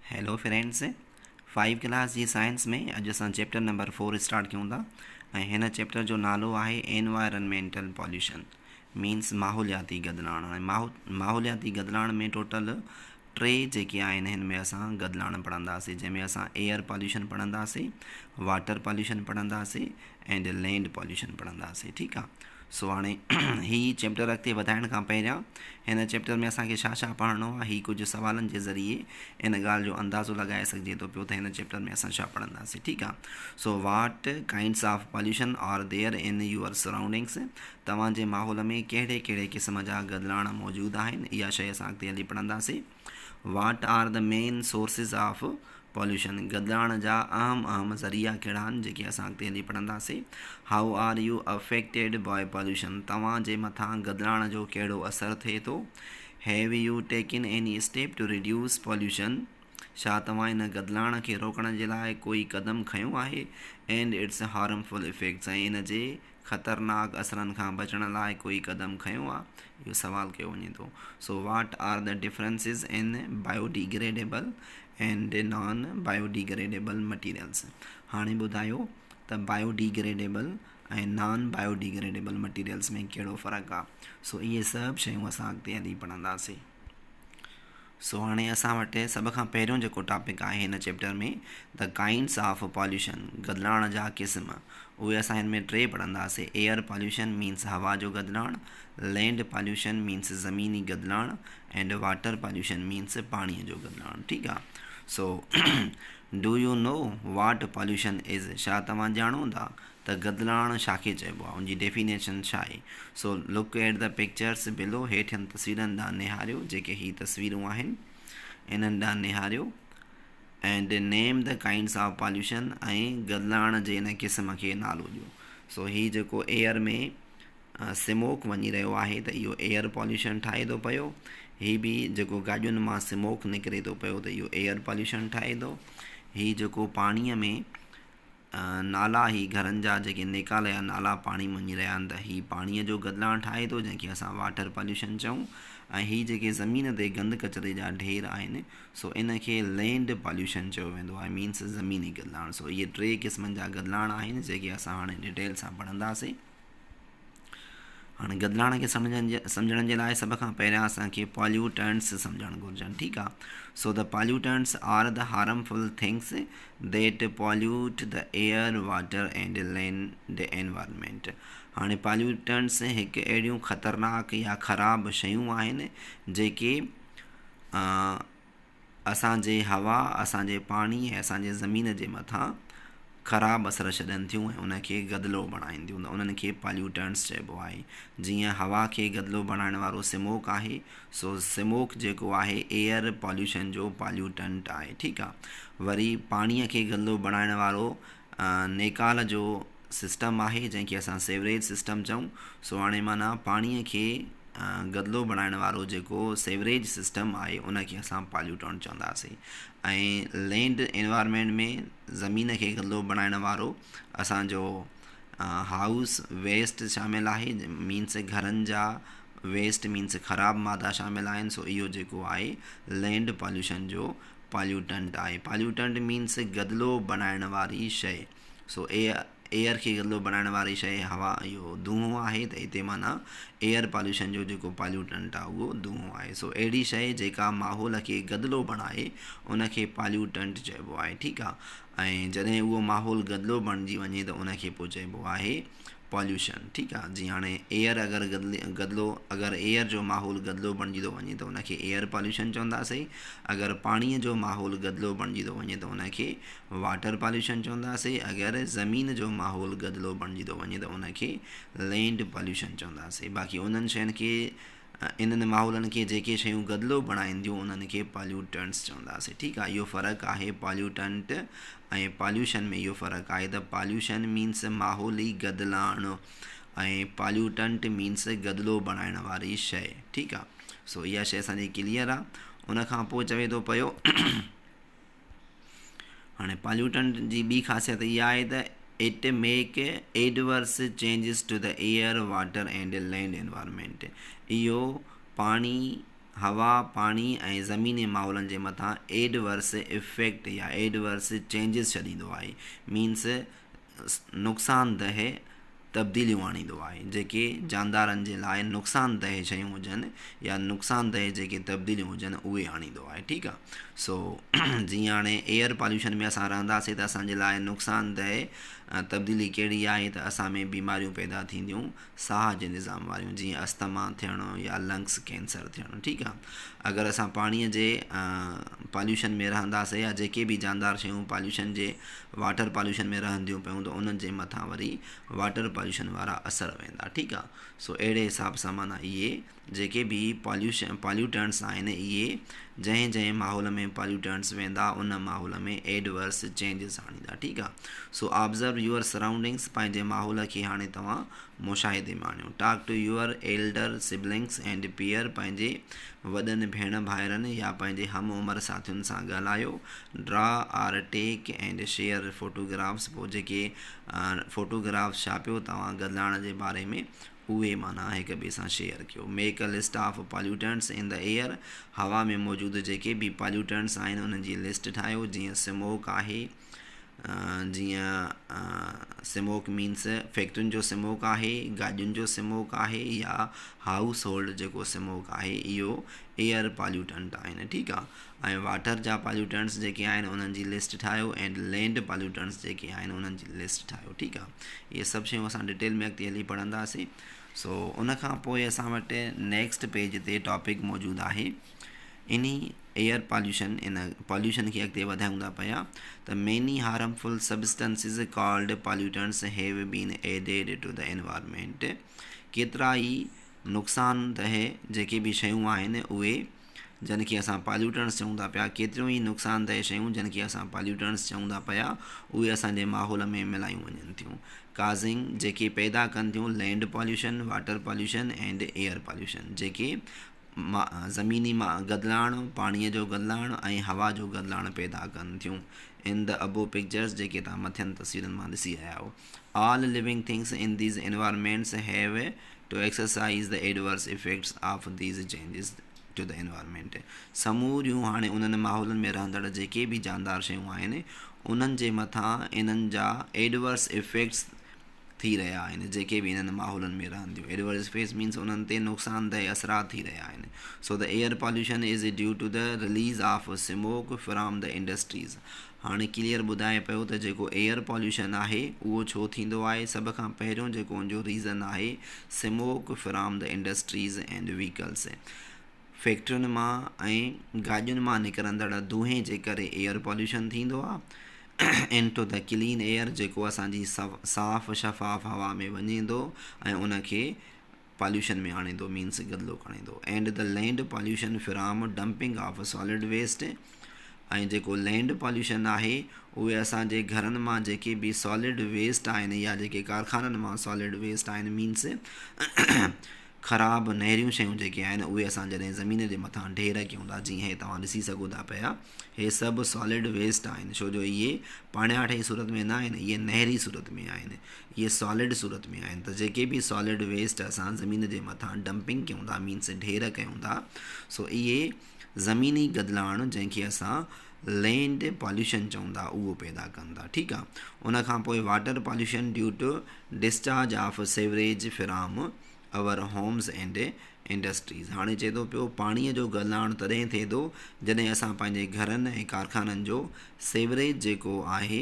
Hello friends, 5 class जी science में अॼु असां चैप्टर नंबर 4 स्टार्ट कयूं था ऐं हिन चैप्टर जो नालो आहे एनवायरनमेंटल पॉल्यूशन मीन्स माहौलियाती गदिलाण। हाणे माहौलियाती गदिलाण में टोटल टे जेके आहिनि हिन में असां गदिलाण पढ़ंदासीं, जंहिंमें असां एयर पॉल्यूशन पढ़ंदासीं, वाटर पॉल्यूशन पढ़ंदासीं एंड लैंड पॉल्यूशन पढ़ंदासीं। ठीकु आहे। सो हाणे हीअ चैप्टर अॻिते वधाइण खां पहिरियां हिन चैप्टर में असांखे छा छा पढ़णो आहे, हीअ कुझु सवालनि जे ज़रिए इन ॻाल्हि जो अंदाज़ो लॻाए सघिजे थो पियो त हिन चैप्टर में असां छा पढ़ंदासीं। ठीकु आहे। So what kinds of pollution are there in your surroundings. तव्हांजे माहौल में कहिड़े कहिड़े क़िस्म जा गदिलाण मौजूदु आहिनि, इहा शइ असां अॻिते हली पढ़ंदासीं। What are the main sources of pollution, गदिलाण जा अहम ज़रिया कहिड़ा आहिनि जेके असां अॻिते हली पढ़ंदासीं। How are you affected by pollution, तव्हांजे मथां गदिलाण जो कहिड़ो असरु थिए थो। Have you taken any step to reduce pollution, छा तव्हां इन गदिलाण खे रोकण जे लाइ कोई क़दम खयो आहे। एंड इट्स हार्मफुल इफेक्ट्स, ऐं इन जे ख़तरनाक असरनि खां बचण लाइ कोई क़दम खयो आहे, इहो सवाल कयो वञे थो। सो वाट आर द डिफरेंसिस इन biodegradable and non biodegradable materials. हाणे ॿुधायो त बायोडिग्रेडेबल ऐं नॉन बायोडिग्रेडेबल मटीरियल्स में कहिड़ो फ़र्क़ु आहे। सो इहे सभु शयूं असां अॻिते हली पढ़ंदासीं। सो हाणे असां वटि सभ खां पहिरियों जेको टॉपिक आहे हिन चैप्टर में, द काइंड्स ऑफ पॉल्यूशन, गदिलाण जा क़िस्म, उहे असां हिन में टे पढ़ंदासीं। एयर पॉल्यूशन मीन्स हवा जो गदिलाण, लैंड पॉल्यूशन मीन्स ज़मीनी गदिलाण एंड वाटर पॉल्यूशन मीन्स पाणीअ जो गदिलाण। ठीकु आहे। So do you know what pollution is, छा तव्हां ॼाणो था त गदिलाण छाखे चइबो आहे, उनजी डेफिनेशन छा आहे। So look at the pictures बिलो, हेठियनि तस्वीरनि ॾांहुं निहारियो, जेके हीअ तस्वीरूं आहिनि इन्हनि ॾांहुं निहारियो। And name the kinds of pollution, ऐं गदिलाण जे इन क़िस्म खे नालो ॾियो। सो हीअ जेको एयर में स्मोक वञी रहियो आहे त इहो एयर पॉल्यूशन ठाहे थो पियो। हीअ बि जेको गाॾियुनि मां स्मोक निकिरे थो पियो त इहो एयर पॉल्यूशन ठाहे थो। हीअ जेको पाणीअ में नाला, ही घरनि जा जेके निकाल या नाला पाणी वञी रहिया आहिनि त हीअ पाणीअ जो गदिलाण ठाहे थो, जंहिंखे असां वाटर पॉल्यूशन चऊं। ऐं हीअ जेके ज़मीन ते गंद कचिरे जा ढेर आहिनि, सो इन खे लैंड पॉल्यूशन चयो वेंदो आहे, मीन्स ज़मीनी गदिलाण। सो इहे टे क़िस्मनि जा गदिलाण आहिनि जेके असां हाणे डिटेल सां पढ़ंदासीं। हाणे गदिलाण खे सम्झण जे लाइ सभ खां पहिरियां असांखे पॉल्यूटेंट्स सम्झणु घुरिजनि। ठीकु आहे। So the pollutants are the harmful things that pollute the air, water and land environment. हाणे पॉल्यूटेंट्स हिकु अहिड़ियूं ख़तरनाक या ख़राबु शयूं आहिनि जेके असांजे हवा, असांजे पाणी ऐं असांजे ज़मीन जे मथां ख़राबु असर छॾनि थियूं ऐं उनखे गदिलो बणाइनि थियूं, उन्हनि खे पॉल्यूटेंट्स चइबो आहे। जीअं हवा खे गदिलो बणाइण वारो स्मोक आहे, सो स्मोक जेको आहे एयर पॉल्यूशन जो पॉल्यूटेंट आहे। ठीकु आहे। वरी पाणीअ खे गदिलो बणाइण वारो नेकाल जो सिस्टम आहे, जंहिंखे असां सेवरेज सिस्टम चऊं। सो हाणे माना पाणीअ खे गदिलो बणाइण वारो जेको सेवरेज सिस्टम आहे उनखे असां पॉल्यूटेंट चवंदासीं। ऐं लैंड एनवायरनमेंट में ज़मीन खे गदिलो बणाइण वारो असांजो हाउस वेस्ट शामिलु आहे, मीन्स घरनि जा वेस्ट मीन्स ख़राबु मादा शामिलु आहिनि। सो इहो जेको आहे लैंड पॉल्यूशन जो पॉल्यूटेंट आहे। पॉल्यूटेंट मीन्स गदिलो बणाइण वारी शइ। सो एयर खे गदिलो बणाइण वारी शइ हवा, इहो धुओं आहे, त हिते माना एयर पॉल्यूशन जो जेको पॉल्यूटेंट आहे उहो धुओं आहे। सो अहिड़ी शइ जेका माहौल खे गदिलो बणाए उनखे पॉल्यूटेंट चइबो आहे। ठीकु आहे। ऐं जॾहिं उहो माहौल गदिलो बणिजी वञे त उनखे पोइ चइबो आहे पॉल्यूशन। ठीकु आहे। जीअं हाणे एयर अगरि एयर जो माहौल गदिलो बणिजी थो वञे त उनखे एयर पॉल्यूशन चवंदासीं। अगरि पाणीअ जो माहौल गदिलो बणिजी थो वञे त उनखे वाटर पॉल्यूशन चवंदासीं। अगरि ज़मीन जो माहौल गदिलो बणिजी थो वञे त उनखे लैंड पॉल्यूशन चवंदासीं। बाक़ी उन्हनि शयुनि खे, इन्हनि माहौलनि खे जेके शयूं गदिलो बणाईंदियूं उन्हनि खे पॉल्यूटेंट्स चवंदासीं। ठीकु आहे। इहो फ़र्क़ु आहे पॉल्यूटेंट ऐं पॉल्यूशन में। इहो फ़र्क़ु आहे त पॉल्यूशन मीन्स माहौली गदिलाण ऐं पॉल्यूटेंट मीन्स गदिलो बणाइण वारी शइ। ठीकु आहे। सो इहा शइ असांजी क्लियर आहे। उनखां पोइ चवे थो पियो हाणे पॉल्यूटेंट जी ॿी ख़ासियत इहा आहे त it make adverse changes to the air, water and land environment. इहो पाणी, हवा पाणी ऐं ज़मीनी माहौलनि जे मथां एडवर्स इफेक्ट या एडवर्स चेंजिस छॾींदो आहे। मीन्स नुक़सानदेह तब्दीलियूं आणींदो आहे। जेके जानदारनि जे लाइ नुक़सानदेह शयूं हुजनि या नुक़सानदेह जेके तब्दीलियूं हुजनि उहे आणींदो आहे। ठीकु आहे। सो जीअं हाणे एयर पॉल्यूशन में असां रहंदासीं त असांजे लाइ नुक़सानदेह तब्दीली कहिड़ी आहे त असां में बीमारियूं पैदा थींदियूं साह जे निज़ाम वारियूं, जीअं अस्थमा थियणु या लंग्स कैंसर थियणु। ठीकु आहे। अगरि असां पाणीअ जे पॉल्यूशन में रहंदासीं या जेके बि जानदार शयूं पॉल्यूशन जे वाटर पॉल्यूशन में रहंदियूं पियूं त उन्हनि जे मथां वरी वाटर पॉल्यूशन वारा असर वेंदा। ठीकु आहे। सो अहिड़े हिसाब सां माना इहे जेके बि पॉल्यूटेंट्स आहिनि इहे जंहिं जंहिं माहौल में पॉल्यूटेंट्स वेंदा उन माहौल में एडवर्स चेंजिस आणींदा। ठीकु आहे। सो ऑब्ज़र्व यूअर सराउंडिंग्स, पंहिंजे माहौल खे हाणे तव्हां मुशाहिदे में आणियो। Talk to your elder siblings and peer, पंहिंजे वॾनि भेण भाइरनि या पंहिंजे हम उमिरि साथियुनि सां ॻाल्हायो। Draw or take and share photographs, पोइ जेके फ़ोटोग्राफ्स छापियो तव्हां गॾिलाइण जे बारे में उहे माना हिक ॿिए सां शेयर कयो। Make a list of pollutants in the air, हवा में मौजूदु जेके बि पॉल्यूटेंट्स आहिनि उन्हनि जी लिस्ट ठाहियो। जीअं स्मोक आहे, जीअं स्मोक मीन्स फैक्ट्रियुनि जो स्मोक आहे, गाॾियुनि जो स्मोक आहे या हाउस होल्ड जेको स्मोक आहे इहो एयर पॉल्यूटेंट आहिनि। ठीकु आहे। ऐं वाटर जा पॉल्यूटेंट्स जेके आहिनि उन्हनि जी लिस्ट ठाहियो ऐं लैंड पॉल्यूटेंट्स जेके आहिनि उन्हनि जी लिस्ट ठाहियो। ठीकु आहे। इहे सभु शयूं असां डिटेल में अॻिते हली पढ़ंदासीं। सो उनखां पोइ असां वटि नेक्स्ट पेज ते टॉपिक मौजूदु आहे। इन एयर पॉल्यूशन, इन पॉल्यूशन खे अॻिते वधायूं था पिया त many harmful substances called pollutants have been added to the environment, केतिरा ई नुक़सानदेह जेके बि शयूं आहिनि उहे जिन खे असां पॉल्यूटेंट्स चऊं था पिया, केतिरियूं ई नुक़सानदेह शयूं जिन खे असां पॉल्यूटेंट्स चऊं था पिया उहे असांजे माहौल में मिलायूं वञनि थियूं। काज़िंग, जेके पैदा कनि थियूं land pollution, water pollution and air pollution, जेके ज़मीनी गदिलाइण, पाणीअ जो गदिलाइण ऐं हवा जो गदिलाइण पैदा कनि थियूं। इन द अबो पिक्चर्स, जेके तव्हां मथियनि तस्वीरनि मां ॾिसी रहिया आहियो। All living things in these environments have to exercise the adverse effects of these changes to the environment. समूरियूं हाणे उन्हनि माहौलनि में रहंदड़ जेके बि जानदार शयूं आहिनि उन्हनि जे मथां इन्हनि जा एडवर्स इफेक्ट्स थी रहिया आहिनि, जेके बि इन्हनि माहौलनि में रहंदियूं। एडवर्स इफेक्ट्स मीन्स उन्हनि ते नुक़सानदेह असरात थी रहिया आहिनि। So the air pollution is due to the release of smoke from the industries. हाणे क्लियर ॿुधाए पियो त जेको एयर पॉल्यूशन आहे उहो छो थींदो आहे। सभ खां पहिरियों जेको उनजो रीज़न आहे smoke from the industries and vehicles, फैक्ट्रियुनि मां ऐं गाॾियुनि मां निकिरंदड़ धुएं जे करे एयर पॉल्यूशन थींदो आहे। इनटू द क्लीन एयर, जेको असांजी साफ़ शफ़ाफ़ हवा में वञे थो ऐं उनखे पॉल्यूशन में आणींदो, मीन्स गदिलो खणींदो। And the land pollution from dumping of solid waste, ऐं जेको लैंड पॉल्यूशन आहे उहे असांजे घरनि मां जेके बि सॉलिड वेस्ट आहिनि या जेके कारखाननि मां सॉलिड वेस्ट आहिनि, मीन्स ख़राबु नहरियूं शयूं जेके आहिनि उहे असां जॾहिं ज़मीन जे मथां ढेर कयूं था, जीअं हे तव्हां ॾिसी सघो था पिया, हे सभु सॉलिड वेस्ट आहिनि। छो जो इहे पाण्याठे सूरत में न आहिनि, इहे नहरी सूरत में आहिनि, इहे सॉलिड सूरत में आहिनि। त जेके बि सॉलिड वेस्ट असां ज़मीन जे मथां डंपिंग कयूं था, मीन्स ढेर कयूं था, सो इहे ज़मीनी गदिलाइण जंहिंखे असां लैंड पॉल्यूशन चऊं था उहो पैदा कनि था। ठीकु आहे। उनखां पोइ water pollution due to discharge of sewerage from our homes and industries. हाणे चए थो पियो पाणीअ जो गदिलाइण तॾहिं थिए थो जॾहिं असां पंहिंजे घरनि ऐं कारखाननि जो सेवरेज जेको आहे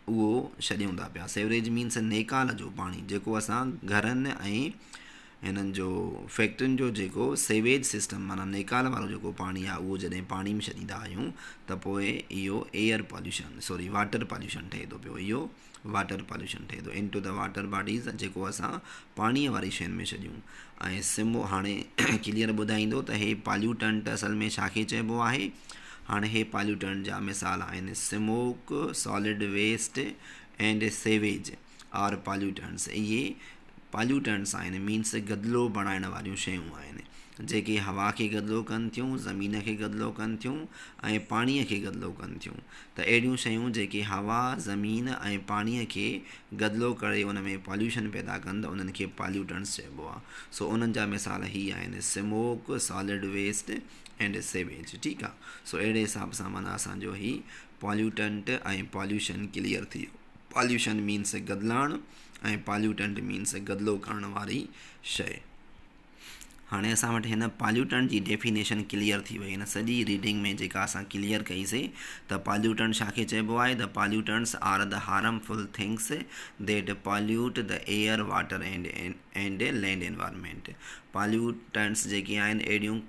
उहो छॾियूं था पिया। सेवरेज मीन्स नेकाल जो पाणी, जेको असां घरनि ऐं हिननि जो फैक्ट्रियुनि जो जेको सेवेज सिस्टम माना नेकाल वारो जेको पाणी आहे उहो जॾहिं पाणी में छॾींदा आहियूं त पोइ इहो एयर पॉल्यूशन वाटर पॉल्यूशन ठहे थो पियो। इहो वाटर पॉल्यूशन ठहे थो इनटू द वाटर बॉडीज़, जेको असां पाणीअ वारी शयुनि में छॾियूं। ऐं हाणे क्लियर ॿुधाईंदो त हे पॉल्यूटेंट असल में छाखे चइबो आहे। हाणे हे पॉल्यूटेंट जा मिसाल आहिनि smoke, solid waste and sewage और पॉल्यूटेंट्स। इहे पॉल्यूटेंट्स आहिनि, मीन्स गदिलो बणाइण वारियूं शयूं आहिनि। जेके हवा खे गदिलो कनि थियूं, ज़मीन खे गदिलो कनि थियूं ऐं पाणीअ खे गदिलो कनि थियूं। त अहिड़ियूं शयूं जेके हवा, ज़मीन ऐं पाणीअ खे गदिलो करे उन में पॉल्यूशन पैदा कनि त उन्हनि खे पॉल्यूटेंट्स चइबो आहे। सो उन्हनि जा मिसाल ही आहिनि smoke, solid waste and sewage. ठीकु आहे। सो अहिड़े हिसाब सां माना असांजो ही पॉल्यूटेंट ऐं पॉल्यूशन क्लियर थी वियो। पॉल्यूशन मीन्स गदिलाइणु ऐं पॉल्यूटेंट मीन्स गदिलो करण वारी शइ। हाणे असां वटि हिन पॉल्यूटेंट जी डेफिनेशन क्लियर थी वई। हिन सॼी रीडिंग में जेका असां क्लियर कईसीं त पॉल्यूटेंट छा खे चइबो आहे। The pollutants are the harmful things that pollute the air, water and land environment. Pollutants जेके आहिनि अहिड़ियूं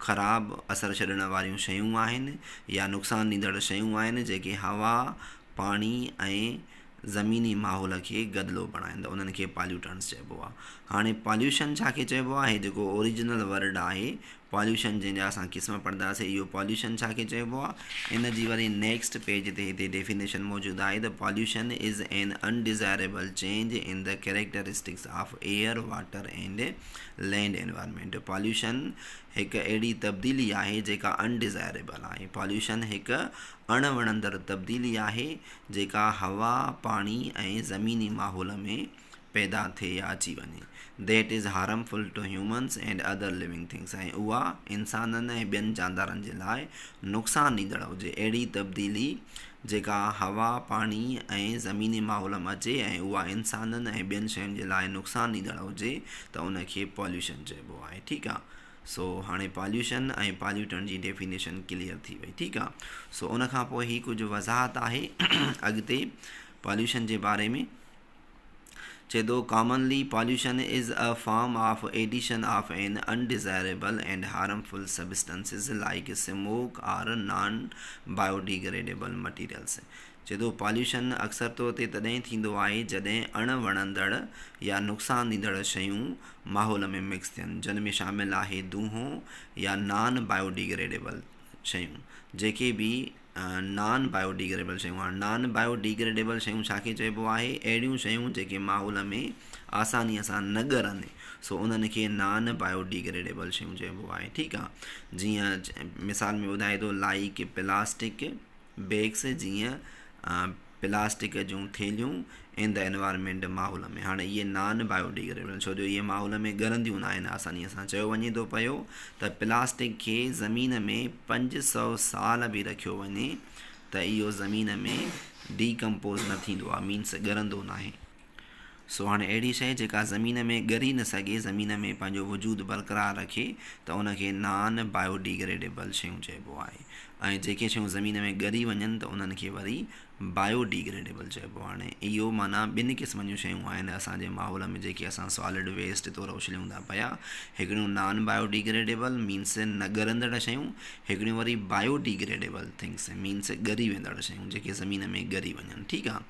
ख़राबु असर छॾण वारियूं शयूं आहिनि या नुक़सान ॾींदड़ शयूं आहिनि जेके हवा, पाणी ऐं ज़मीनी माहौल खे गदिलो बणाइनि त उन्हनि खे पॉल्यूटेंट्स चइबो आहे। हाणे पॉल्यूशन छा खे चइबो आहे, जेको ओरिजिनल वर्ड आहे पॉल्यूशन जंहिंजा असां क़िस्म पढ़ंदासीं, इहो पॉल्यूशन छा खे चइबो आहे। इन जी वरी नेक्स्ट पेज ते हिते डेफिनेशन मौजूदु आहे। The pollution is an undesirable change in the characteristics of air, water and land environment. Pollution हिकु अहिड़ी तब्दीली आहे जेका अनडिज़ायरेबल आहे। पॉल्यूशन हिकु अणवणंदड़ तब्दीली आहे जेका हवा, पाणी ऐं ज़मीनी माहौल में पैदा थिए या अची वञे। That is harmful to humans and other living things. ऐं उहा इंसाननि ऐं ॿियनि जानदारनि जे लाइ नुक़सान ॾींदड़ हुजे। अहिड़ी तब्दीली जेका हवा, पाणी ऐं ज़मीनी माहौल में अचे ऐं उहा इंसाननि ऐं ॿियनि शयुनि जे लाइ नुक़सान ॾींदड़ हुजे त उनखे पॉल्यूशन चइबो आहे। ठीकु आहे। सो हाणे पॉल्यूशन ऐं पॉल्यूटेंट जी डेफिनेशन क्लियर थी वई। ठीकु आहे। सो उन खां पोइ ही कुझु वज़ाहत आहे अॻिते पॉल्यूशन जे बारे में। चए थो commonly pollution is a form of addition of an undesirable and harmful substances like smoke और नॉन बायोडिग्रेडेबल मटीरियल्स। चए थो पॉल्यूशन अक्सर तौर ते तॾहिं थींदो आहे जॾहिं अणवणंदड़ या नुक़सान ॾींदड़ शयूं माहौल में मिक्स थियनि, जिन में शामिलु आहे दूंहों या नॉन बायोडिग्रेडेबल शयूं। जेके बि नॉन बायोडिग्रेडेबल शयूं आहिनि। नॉन बायोडिग्रेडेबल शयूं छा खे चइबो आहे, अहिड़ियूं शयूं जेके माहौल में आसानीअ सां न ॻरनि, सो उन्हनि खे नॉन बायोडिग्रेडेबल शयूं चइबो आहे। ठीकु आहे। जीअं मिसाल में ॿुधाए थो लाइक प्लास्टिक बैग्स, जीअं प्लास्टिक जूं थेलियूं इन द एनवायरनमेंट माहौल में। हाणे इहे नॉन बायोडिग्रेडेबल छो जो इहे माहौल में ॻरंदियूं न आहिनि आसानीअ सां। चयो वञे थो पियो त प्लास्टिक खे ज़मीन में 500 साल बि रखियो वञे त इहो ज़मीन में डीकम्पोज़ न थींदो आहे, मीन्स ॻरंदो न आहे। सो हाणे अहिड़ी शइ जेका ज़मीन में ॻरी न सघे, ज़मीन में पंहिंजो वजूदु बरक़रार रखे त उनखे नॉन बायोडिग्रेडेबल शयूं चइबो आहे। ऐं जेके शयूं ज़मीन में ॻरी वञनि त उन्हनि खे वरी बायोडिग्रेडेबल चइबो आहे। हाणे इहो माना ॿिनि क़िस्मनि जूं शयूं आहिनि असांजे माहौल में जेके असां सॉलिड वेस्ट तौरु उछलियूं था पिया। हिकिड़ियूं नॉन बायोडिग्रेडेबल मीन्स न ॻरंदड़ शयूं, हिकिड़ियूं वरी बायोडिग्रेडेबल थिंग्स मीन्स ॻरी वेंदड़ शयूं जेके ज़मीन में ॻरी वञनि। ठीकु आहे।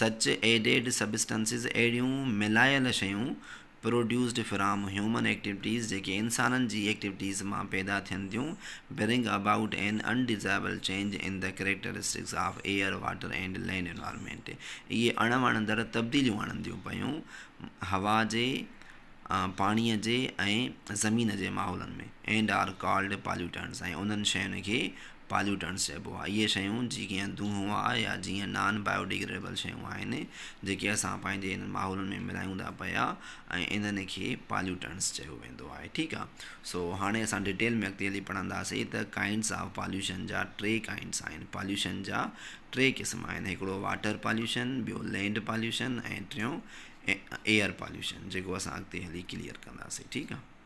सच एडेड सब्सटेंसिस अहिड़ियूं मिलायल शयूं प्रोड्यूस्ड फ्राम ह्यूमन एक्टिविटीज़ जेके इंसाननि जी एक्टिविटीज़ मां पैदा थियनि थियूं, bring about an undesirable change in the characteristics of air, water and land environment. इहे अणवणंदड़ तब्दीलियूं आणंदियूं पियूं हवा जे, पाणीअ जे ऐं ज़मीन जे माहौलनि में। And are called pollutants. ऐं उन्हनि शयुनि खे पॉल्यूटेंट्स चइबो आहे। इहे शयूं जीअं दूंहों आहे या जीअं नॉन बायोडिग्रेडेबल शयूं आहिनि जेके असां पंहिंजे इन माहौलनि में मिलायूं था पिया, ऐं इन्हनि खे पॉल्यूटेंट्स चयो वेंदो आहे। ठीकु आहे। सो हाणे असां डिटेल में अॻिते हली पढ़ंदासीं त काइंड्स ऑफ पॉल्यूशन जा 3 काइंड्स आहिनि। पॉल्यूशन जा 3 क़िस्म आहिनि। हिकिड़ो वाटर पॉल्यूशन, ॿियो लैंड पॉल्यूशन ऐं टियों एयर पॉल्यूशन, जेको असां अॻिते हली क्लियर कंदासीं। ठीकु आहे।